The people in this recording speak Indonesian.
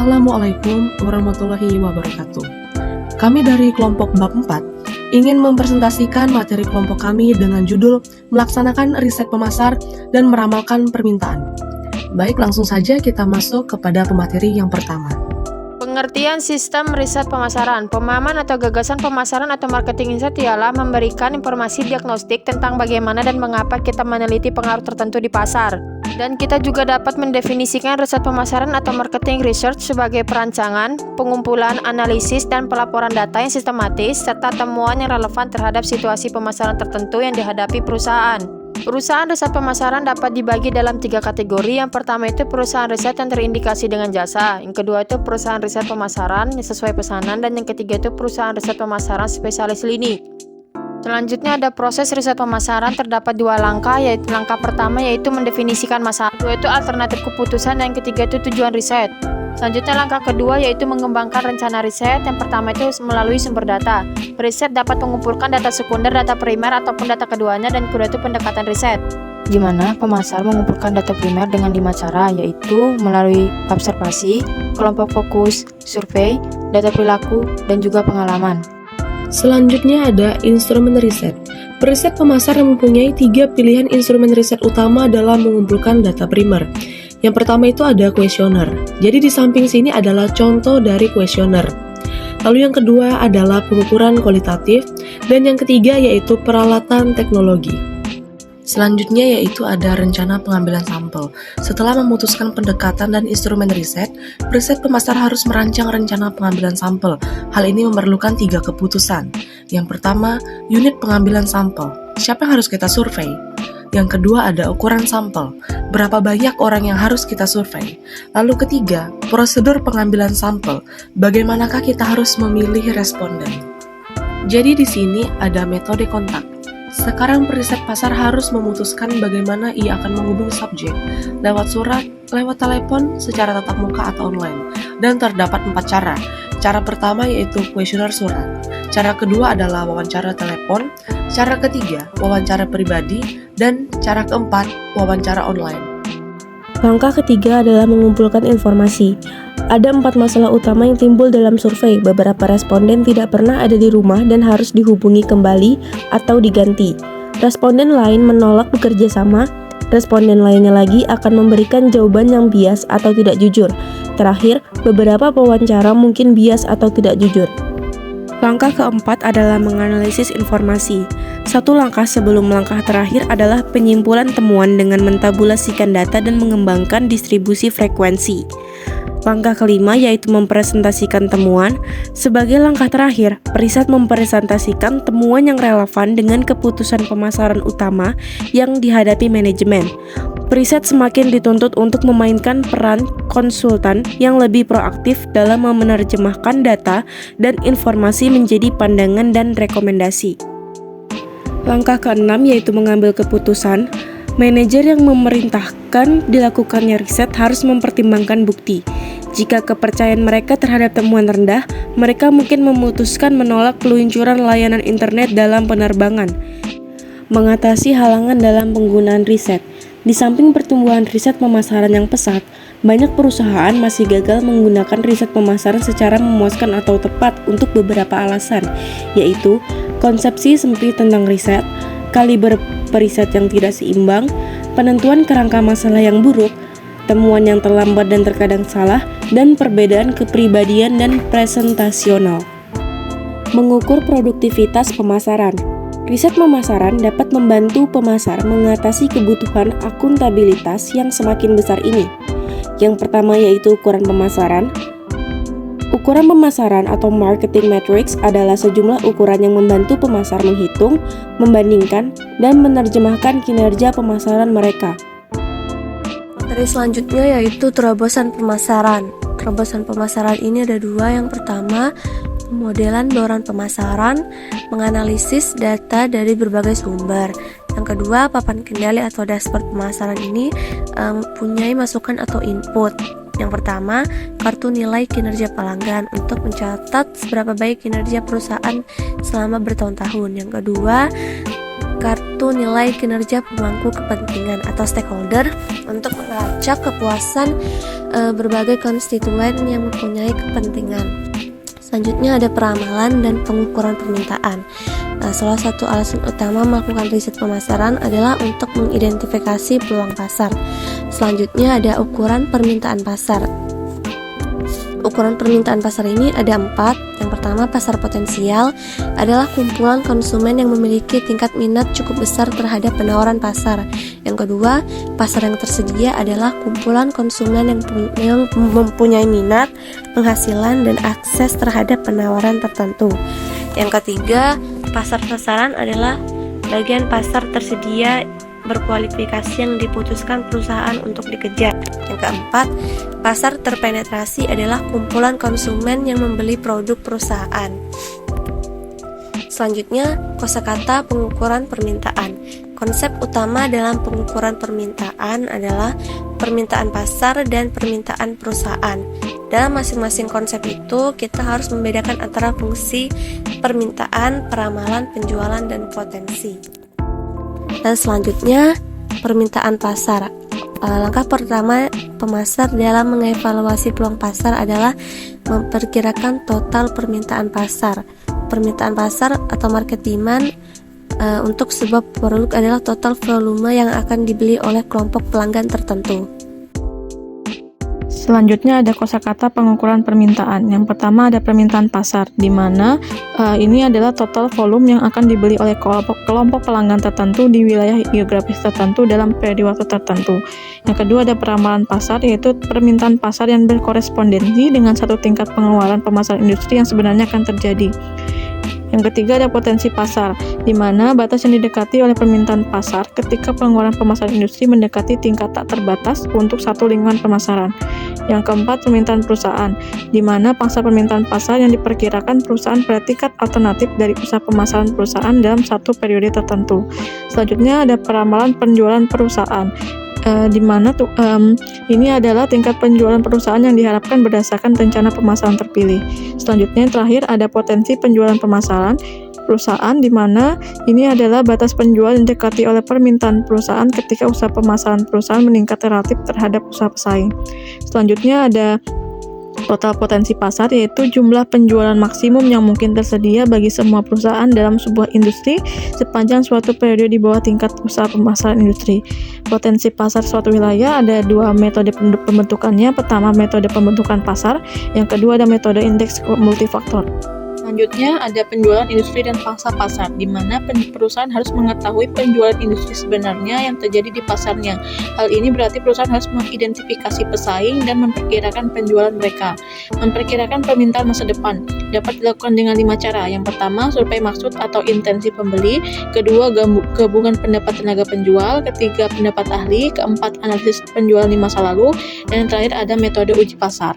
Assalamualaikum warahmatullahi wabarakatuh. Kami dari kelompok bab 4 ingin mempresentasikan materi kelompok kami dengan judul Melaksanakan Riset Pemasar dan Meramalkan Permintaan. Baik, langsung saja kita masuk kepada pemateri yang pertama. Pengertian sistem riset pemasaran. Pemahaman atau gagasan pemasaran atau marketing insight ialah memberikan informasi diagnostik tentang bagaimana dan mengapa kita meneliti pengaruh tertentu di pasar. Dan kita juga dapat mendefinisikan riset pemasaran atau marketing research sebagai perancangan, pengumpulan, analisis, dan pelaporan data yang sistematis serta temuan yang relevan terhadap situasi pemasaran tertentu yang dihadapi perusahaan. Perusahaan riset pemasaran dapat dibagi dalam 3 kategori. Yang pertama itu perusahaan riset yang terindikasi dengan jasa. Yang kedua itu perusahaan riset pemasaran yang sesuai pesanan. Dan yang ketiga itu perusahaan riset pemasaran spesialis lini. Selanjutnya ada proses riset pemasaran, terdapat 2 langkah, yaitu langkah pertama yaitu mendefinisikan masalah, kedua itu alternatif keputusan, dan yang ketiga itu tujuan riset. Selanjutnya langkah kedua yaitu mengembangkan rencana riset. Yang pertama itu melalui sumber data. Riset dapat mengumpulkan data sekunder, data primer, ataupun data keduanya, dan kedua itu pendekatan riset. Di mana pemasar mengumpulkan data primer dengan 5 cara, yaitu melalui observasi, kelompok fokus, survei, data perilaku, dan juga pengalaman. Selanjutnya ada instrumen riset. Periset pemasar mempunyai 3 pilihan instrumen riset utama dalam mengumpulkan data primer. Yang pertama itu ada kuesioner. Jadi di samping sini adalah contoh dari kuesioner. Lalu yang kedua adalah pengukuran kualitatif, dan yang ketiga yaitu peralatan teknologi. Selanjutnya yaitu ada rencana pengambilan sampel. Setelah memutuskan pendekatan dan instrumen riset, periset pemasar harus merancang rencana pengambilan sampel. Hal ini memerlukan 3 keputusan. Yang pertama, unit pengambilan sampel. Siapa yang harus kita survei? Yang kedua ada ukuran sampel. Berapa banyak orang yang harus kita survei? Lalu ketiga, prosedur pengambilan sampel. Bagaimanakah kita harus memilih responden? Jadi di sini ada metode kontak. Sekarang periset pasar harus memutuskan bagaimana ia akan menghubungi subjek, lewat surat, lewat telepon, secara tatap muka atau online. Dan terdapat 4 cara. Cara pertama yaitu kuesioner surat. Cara kedua adalah wawancara telepon. Cara ketiga, wawancara pribadi. Dan cara keempat, wawancara online. Langkah ketiga adalah mengumpulkan informasi. Ada 4 masalah utama yang timbul dalam survei. Beberapa responden tidak pernah ada di rumah dan harus dihubungi kembali atau diganti. Responden lain menolak bekerja sama. Responden lainnya lagi akan memberikan jawaban yang bias atau tidak jujur. Terakhir, beberapa pewawancara mungkin bias atau tidak jujur. Langkah keempat adalah menganalisis informasi. Satu langkah sebelum langkah terakhir adalah penyimpulan temuan dengan mentabulasikan data dan mengembangkan distribusi frekuensi. Langkah kelima yaitu mempresentasikan temuan. Sebagai langkah terakhir, periset mempresentasikan temuan yang relevan dengan keputusan pemasaran utama yang dihadapi manajemen. Periset semakin dituntut untuk memainkan peran konsultan yang lebih proaktif dalam menerjemahkan data dan informasi menjadi pandangan dan rekomendasi. Langkah keenam yaitu mengambil keputusan. Manajer yang memerintahkan dilakukannya riset harus mempertimbangkan bukti. Jika kepercayaan mereka terhadap temuan rendah, mereka mungkin memutuskan menolak peluncuran layanan internet dalam penerbangan. Mengatasi halangan dalam penggunaan riset. Di samping pertumbuhan riset pemasaran yang pesat, banyak perusahaan masih gagal menggunakan riset pemasaran secara memuaskan atau tepat untuk beberapa alasan, yaitu konsepsi sempit tentang riset, kaliber periset yang tidak seimbang, penentuan kerangka masalah yang buruk, temuan yang terlambat dan terkadang salah, dan perbedaan kepribadian dan presentasional. Mengukur produktivitas pemasaran. Riset pemasaran dapat membantu pemasar mengatasi kebutuhan akuntabilitas yang semakin besar ini. Yang pertama yaitu ukuran pemasaran. Ukuran pemasaran atau marketing metrics adalah sejumlah ukuran yang membantu pemasar menghitung, membandingkan, dan menerjemahkan kinerja pemasaran mereka. Materi selanjutnya yaitu terobosan pemasaran. Terobosan pemasaran ini ada 2. Yang pertama, pemodelan bauran pemasaran, menganalisis data dari berbagai sumber. Yang kedua, papan kendali atau dashboard pemasaran ini mempunyai masukan atau input. Yang pertama, kartu nilai kinerja pelanggan untuk mencatat seberapa baik kinerja perusahaan selama bertahun-tahun. Yang kedua, kartu nilai kinerja pemangku kepentingan atau stakeholder untuk melacak kepuasan berbagai konstituen yang mempunyai kepentingan. Selanjutnya ada peramalan dan pengukuran permintaan. Salah satu alasan utama melakukan riset pemasaran adalah untuk mengidentifikasi peluang pasar. Selanjutnya ada ukuran permintaan pasar. Ukuran permintaan pasar ini ada 4. Yang pertama, pasar potensial adalah kumpulan konsumen yang memiliki tingkat minat cukup besar terhadap penawaran pasar. Yang kedua, pasar yang tersedia adalah kumpulan konsumen yang mempunyai minat, penghasilan, dan akses terhadap penawaran tertentu. Yang ketiga, pasar sasaran adalah bagian pasar tersedia berkualifikasi yang diputuskan perusahaan untuk dikejar. Yang keempat, pasar terpenetrasi adalah kumpulan konsumen yang membeli produk perusahaan. Selanjutnya, kosakata pengukuran permintaan. Konsep utama dalam pengukuran permintaan adalah permintaan pasar dan permintaan perusahaan. Dalam masing-masing konsep itu, kita harus membedakan antara fungsi permintaan, peramalan, penjualan, dan potensi. Dan selanjutnya, permintaan pasar. Langkah pertama pemasar dalam mengevaluasi peluang pasar adalah memperkirakan total permintaan pasar. Permintaan pasar atau market demand untuk sebuah produk adalah total volume yang akan dibeli oleh kelompok pelanggan tertentu. Selanjutnya ada kosakata pengukuran permintaan. Yang pertama ada permintaan pasar, di mana ini adalah total volume yang akan dibeli oleh kelompok pelanggan tertentu di wilayah geografis tertentu dalam periode waktu tertentu. Yang kedua ada peramalan pasar, yaitu permintaan pasar yang berkorespondensi dengan satu tingkat pengeluaran pemasaran industri yang sebenarnya akan terjadi. Yang ketiga ada potensi pasar, di mana batas yang didekati oleh permintaan pasar ketika pengeluaran pemasaran industri mendekati tingkat tak terbatas untuk satu lingkungan pemasaran. Yang keempat, permintaan perusahaan, di mana pangsa permintaan pasar yang diperkirakan perusahaan pada tingkat alternatif dari usaha pemasaran perusahaan dalam satu periode tertentu. Selanjutnya ada peramalan penjualan perusahaan, di mana ini adalah tingkat penjualan perusahaan yang diharapkan berdasarkan rencana pemasaran terpilih. Selanjutnya yang terakhir ada potensi penjualan pemasaran perusahaan, di mana ini adalah batas penjual yang didekati oleh permintaan perusahaan ketika usaha pemasaran perusahaan meningkat relatif terhadap usaha pesaing. Selanjutnya ada total potensi pasar, yaitu jumlah penjualan maksimum yang mungkin tersedia bagi semua perusahaan dalam sebuah industri sepanjang suatu periode di bawah tingkat usaha pemasaran industri. Potensi pasar suatu wilayah ada 2 metode pembentukannya. Pertama, metode pembentukan pasar. Yang kedua ada metode indeks multifaktor. Selanjutnya ada penjualan industri dan pangsa pasar, di mana perusahaan harus mengetahui penjualan industri sebenarnya yang terjadi di pasarnya. Hal ini berarti perusahaan harus mengidentifikasi pesaing dan memperkirakan penjualan mereka. Memperkirakan permintaan masa depan dapat dilakukan dengan 5 cara. Yang pertama, survei maksud atau intensi pembeli. Kedua, gabungan pendapat tenaga penjual. Ketiga, pendapat ahli. Keempat, analisis penjualan di masa lalu. Dan yang terakhir ada metode uji pasar.